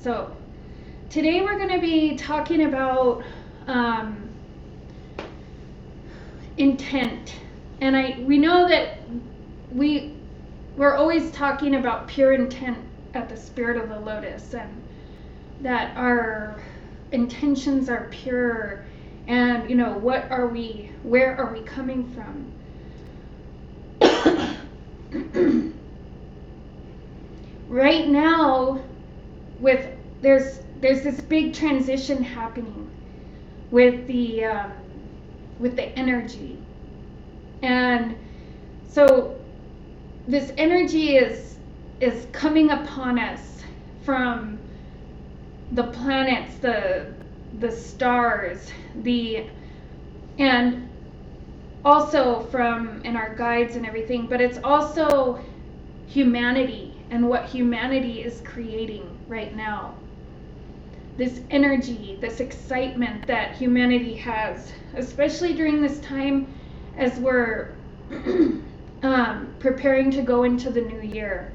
So today we're going to be talking about intent. And we know that we're always talking about pure intent at the Spirit of the Lotus, and that our intentions are pure, and where are we coming from? Right now, there's this big transition happening with the energy, and so this energy is coming upon us from the planets, the stars, and also from in our guides and everything, but it's also humanity and what humanity is creating right now. This energy, this excitement that humanity has, especially during this time as we're preparing to go into the new year.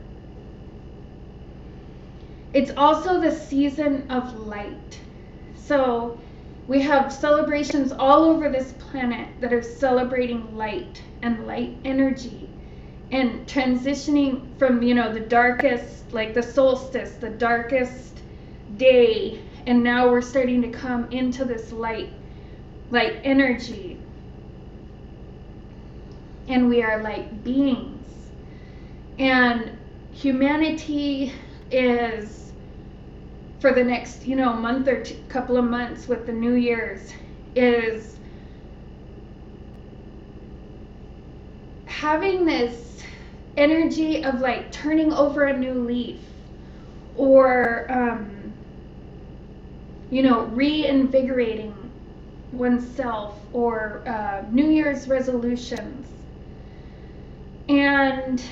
It's also the season of light. So we have celebrations all over this planet that are celebrating light and light energy, and transitioning from, the darkest, like the solstice, the darkest day, and now we're starting to come into this light energy. And we are light beings. And humanity is, for the next, month or couple of months with the New Year's, is having this energy of like turning over a new leaf, or reinvigorating oneself, or New Year's resolutions. And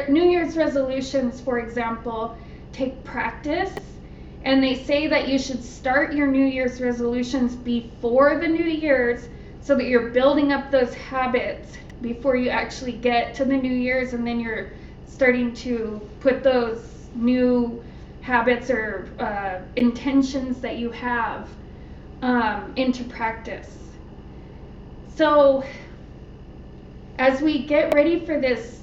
New Year's resolutions, for example, take practice, and they say that you should start your New Year's resolutions before the New Year's, so that you're building up those habits before you actually get to the New Year's, and then you're starting to put those new habits or intentions that you have into practice. So as we get ready for this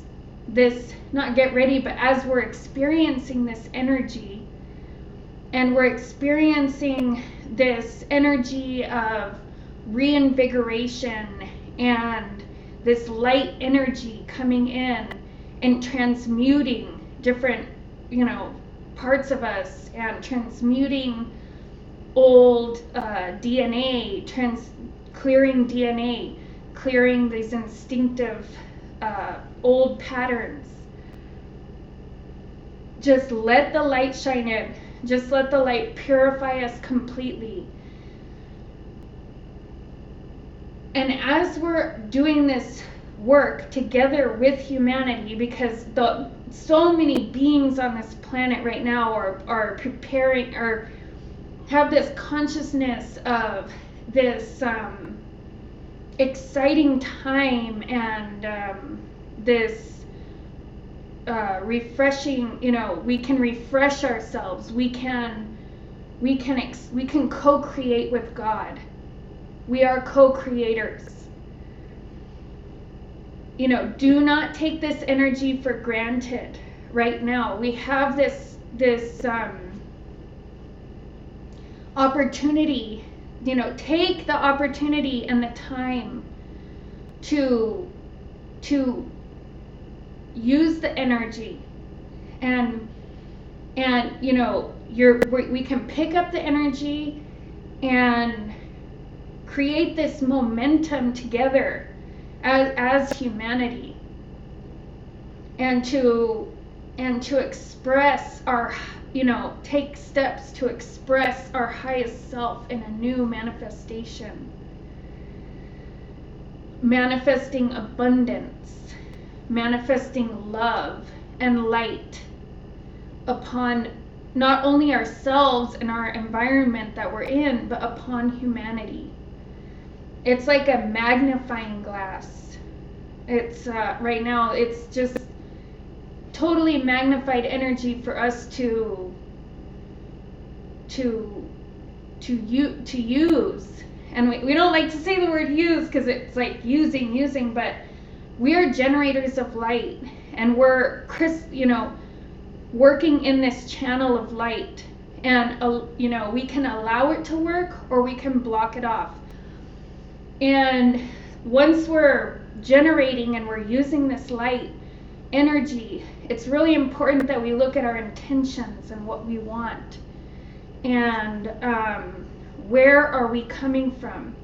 not get ready, but as we're experiencing this energy, and we're experiencing this energy of reinvigoration and this light energy coming in and transmuting different, parts of us, and transmuting old DNA, clearing DNA, clearing these instinctive old patterns. Just let the light shine in. Just let the light purify us completely. And as we're doing this work together with humanity, because so many beings on this planet right now are preparing, or have this consciousness of this exciting time, and this refreshing, we can refresh ourselves, we can co-create with God. We are co-creators. Do not take this energy for granted right now. We have this opportunity. Take the opportunity and the time to use the energy, and we can pick up the energy and create this momentum together as humanity, and to express our, take steps to express our highest self in a new manifestation, manifesting abundance, manifesting love and light upon not only ourselves and our environment that we're in, but upon humanity. It's like a magnifying glass. It's right now, it's just totally magnified energy for us to to use, and we don't like to say the word use because it's like using, but we are generators of light, and we're working in this channel of light, and we can allow it to work or we can block it off. And once we're generating and we're using this light energy, it's really important that we look at our intentions and what we want, and where are we coming from.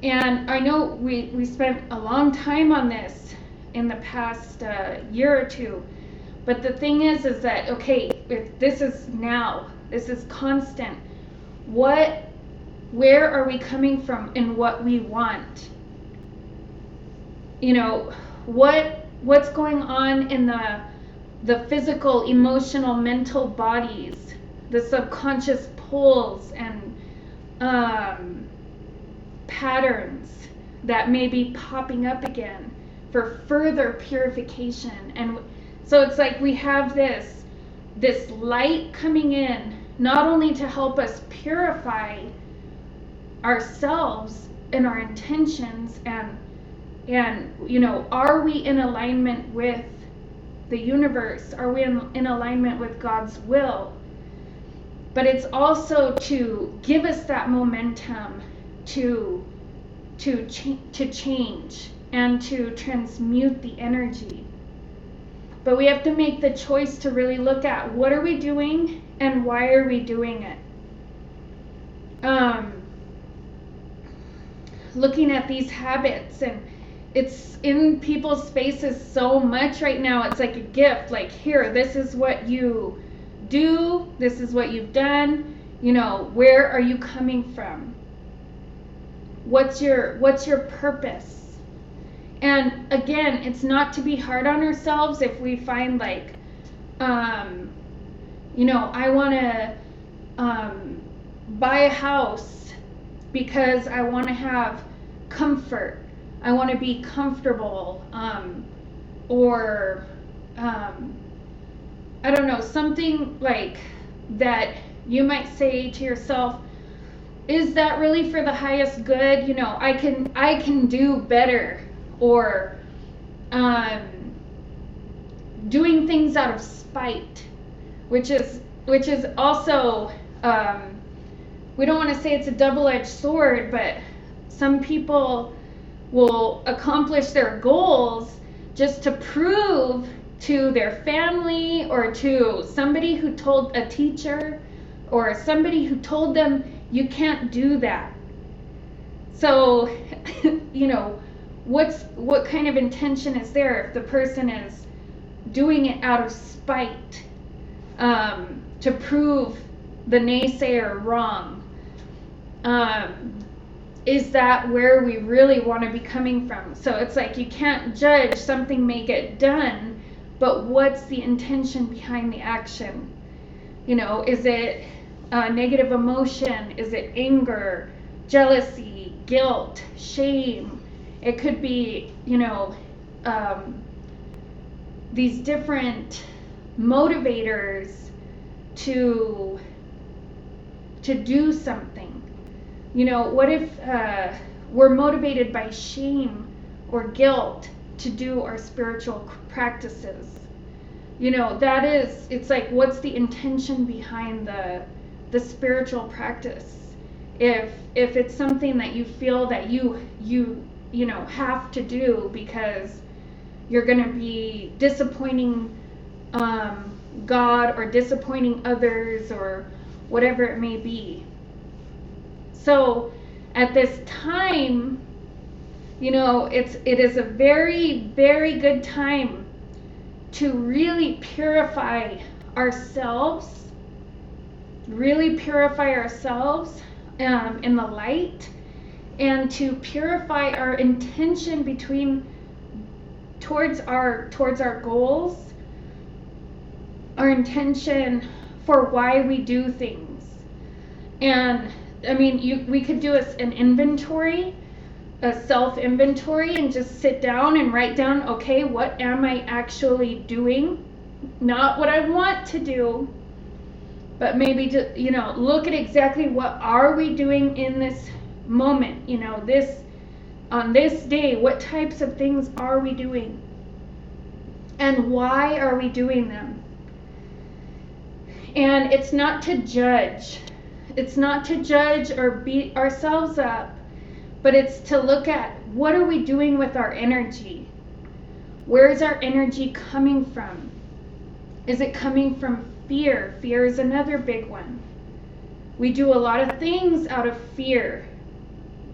And I know we spent a long time on this in the past year or two, but the thing is that, okay, if this is constant, where are we coming from in what we want? What's going on in the physical, emotional, mental bodies, the subconscious pulls and patterns that may be popping up again for further purification. And so it's like we have this light coming in, not only to help us purify ourselves and our intentions, and are we in alignment with the universe? Are we in alignment with God's will? But it's also to give us that momentum to change and to transmute the energy. But we have to make the choice to really look at what are we doing and why are we doing it. Looking at these habits, and it's in people's faces so much right now. It's like a gift, like, here, this is what you do, this is what you've done, where are you coming from? What's your purpose? And again, it's not to be hard on ourselves if we find like, I want to buy a house because I want to have comfort. I want to be comfortable, or I don't know, something like that. You might say to yourself, is that really for the highest good? I can do better, or doing things out of spite, which is also, we don't want to say it's a double-edged sword, but some people will accomplish their goals just to prove to their family or to somebody who told a teacher or somebody who told them you can't do that. So, what kind of intention is there if the person is doing it out of spite, to prove the naysayer wrong? Is that where we really want to be coming from? So it's like you can't judge. Something may get done, but what's the intention behind the action? Is it negative emotion? Is it anger, jealousy, guilt, shame? It could be, these different motivators to do something. What if we're motivated by shame or guilt to do our spiritual practices? It's like, what's the intention behind the spiritual practice? If it's something that you feel that you have to do because you're going to be disappointing God or disappointing others or whatever it may be. So at this time, it is a very, very good time to really purify ourselves, in the light, and to purify our intention towards our goals, our intention for why we do things. And we could do an inventory, a self-inventory, and just sit down and write down, okay, what am I actually doing? Not what I want to do, but maybe just, look at exactly what are we doing in this moment, on this day, what types of things are we doing? And why are we doing them? And it's not to judge. It's not to judge or beat ourselves up, but it's to look at what are we doing with our energy? Where is our energy coming from? Is it coming from fear? Fear is another big one. We do a lot of things out of fear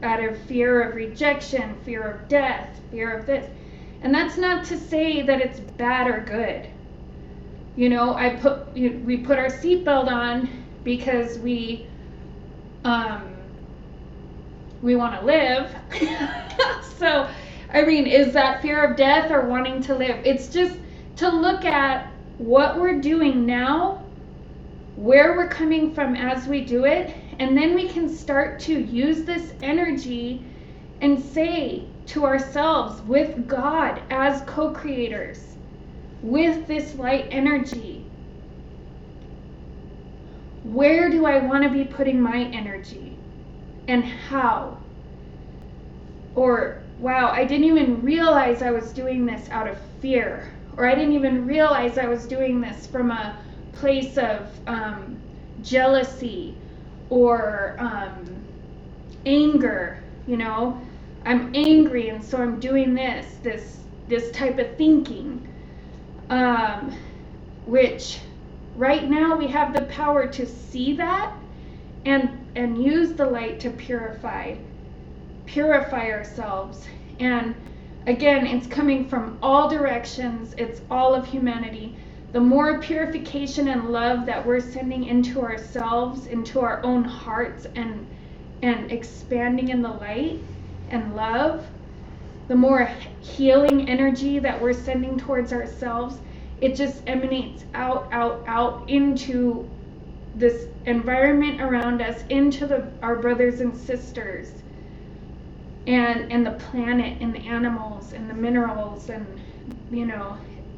of rejection, fear of death, fear of this. And that's not to say that it's bad or good. We put our seatbelt on because we want to live. So, is that fear of death or wanting to live? It's just to look at what we're doing now, where we're coming from as we do it, and then we can start to use this energy and say to ourselves, with God as co-creators, with this light energy, where do I want to be putting my energy and how? Or, wow, I didn't even realize I was doing this out of fear, or I didn't even realize I was doing this from a place of jealousy or anger. I'm angry, and so I'm doing this type of thinking, which right now we have the power to see that and use the light to purify ourselves. And again, it's coming from all directions. It's all of humanity. The more purification and love that we're sending into ourselves, into our own hearts, and expanding in the light and love, the more healing energy that we're sending towards ourselves, it just emanates out into this environment around us, into our brothers and sisters, and the planet, and the animals, and the minerals, and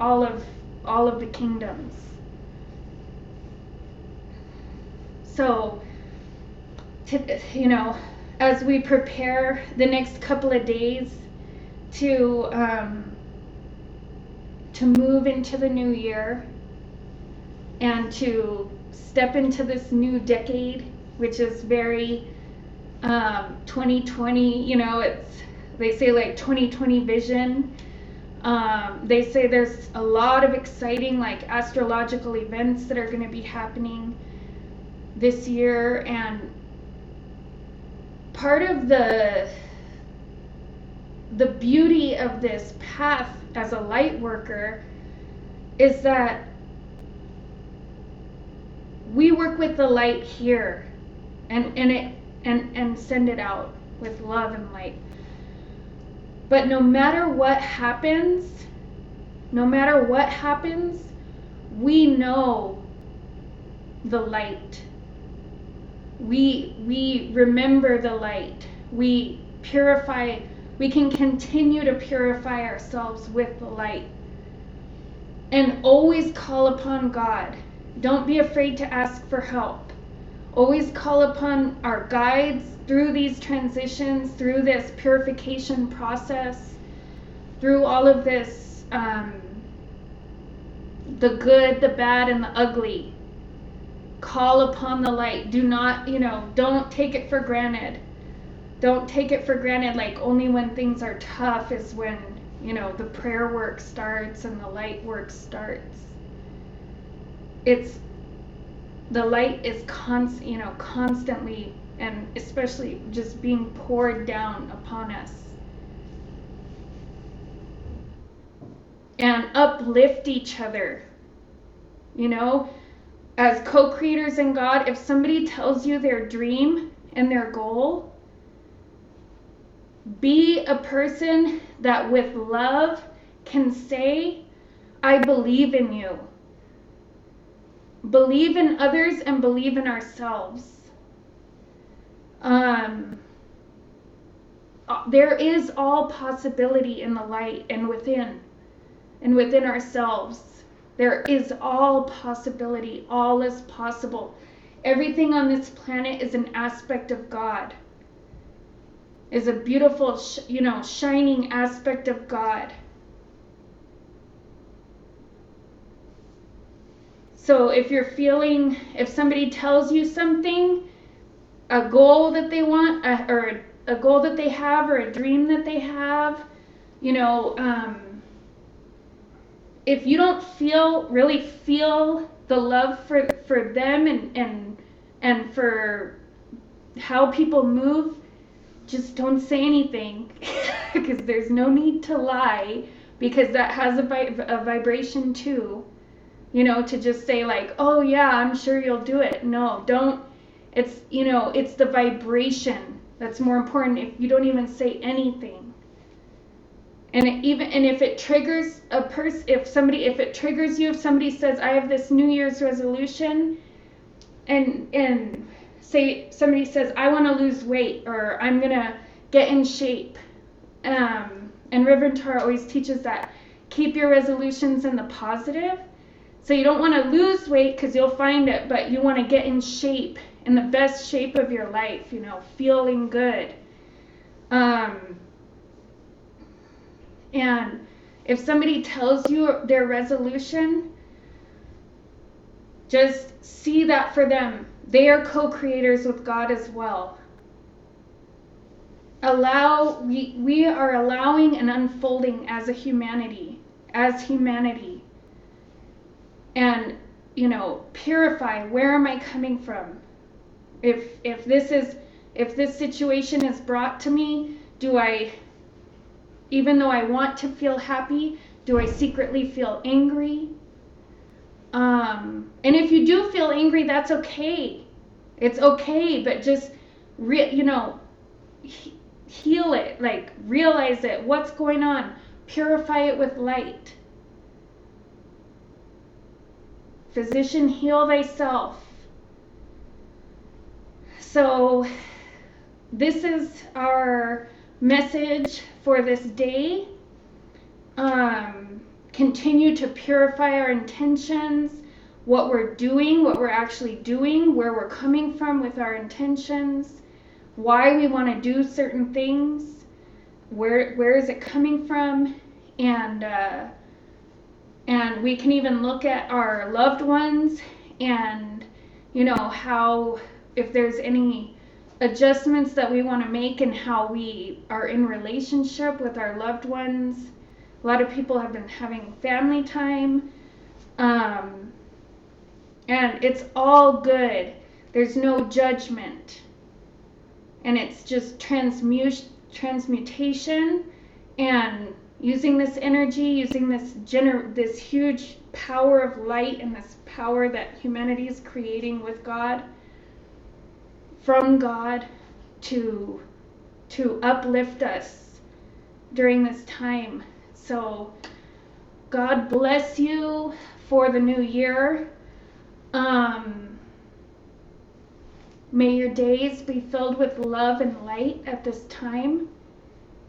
all of the kingdoms. So, as we prepare the next couple of days to move into the new year and to step into this new decade, which is very 2020, they say like 2020 vision. They say there's a lot of exciting astrological events that are going to be happening this year, and part of the beauty of this path as a light worker is that we work with the light here and send it out with love and light. But no matter what happens, we know the light. We remember the light. We purify. We can continue to purify ourselves with the light. And always call upon God. Don't be afraid to ask for help. Always call upon our guides through these transitions, through this purification process, through all of this, the good, the bad, and the ugly. Call upon the light. Do not, don't take it for granted. Don't take it for granted like only when things are tough is when, the prayer work starts and the light work starts. The light is constantly, and especially just being poured down upon us. And uplift each other. As co-creators in God, if somebody tells you their dream and their goal, be a person that with love can say, I believe in you. Believe in others and believe in ourselves. There is all possibility in the light and within ourselves. There is all possibility. All is possible. Everything on this planet is an aspect of God. Is a beautiful, shining aspect of God. So if somebody tells you something, a goal that they want, or a goal that they have, or a dream that they have, if you don't really feel the love for them and for how people move, just don't say anything, because there's no need to lie, because that has a vibration too. To just say like, oh yeah, I'm sure you'll do it. No, don't. It's the vibration that's more important. If you don't even say anything, and if it triggers a person, if it triggers you, if somebody says, I have this New Year's resolution, and say somebody says, I want to lose weight, or I'm gonna get in shape, and Reverend Tara always teaches that keep your resolutions in the positive. So you don't want to lose weight because you'll find it, but you want to get in shape, in the best shape of your life, feeling good. And if somebody tells you their resolution, just see that for them. They are co-creators with God as well. We are allowing an unfolding as humanity. And purify, where am I coming from? If this situation is brought to me, even though I want to feel happy, do I secretly feel angry? And if you do feel angry, that's okay. It's okay, but just heal it, like realize it, what's going on, purify it with light. Physician, heal thyself. So this is our message for this day. Continue to purify our intentions, what we're doing, what we're actually doing, where we're coming from with our intentions, why we want to do certain things, where is it coming from, and we can even look at our loved ones and how, if there's any adjustments that we want to make in how we are in relationship with our loved ones. A lot of people have been having family time, and it's all good. There's no judgment, and it's just transmutation, and using this energy, using this huge power of light, and this power that humanity is creating with God, from God, to uplift us during this time. So God bless you for the new year. May your days be filled with love and light at this time,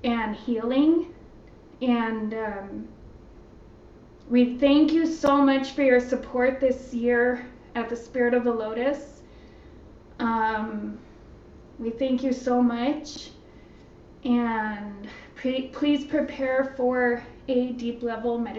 and healing. And we thank you so much for your support this year at the Spirit of the Lotus. We thank you so much, and please prepare for a deep level meditation.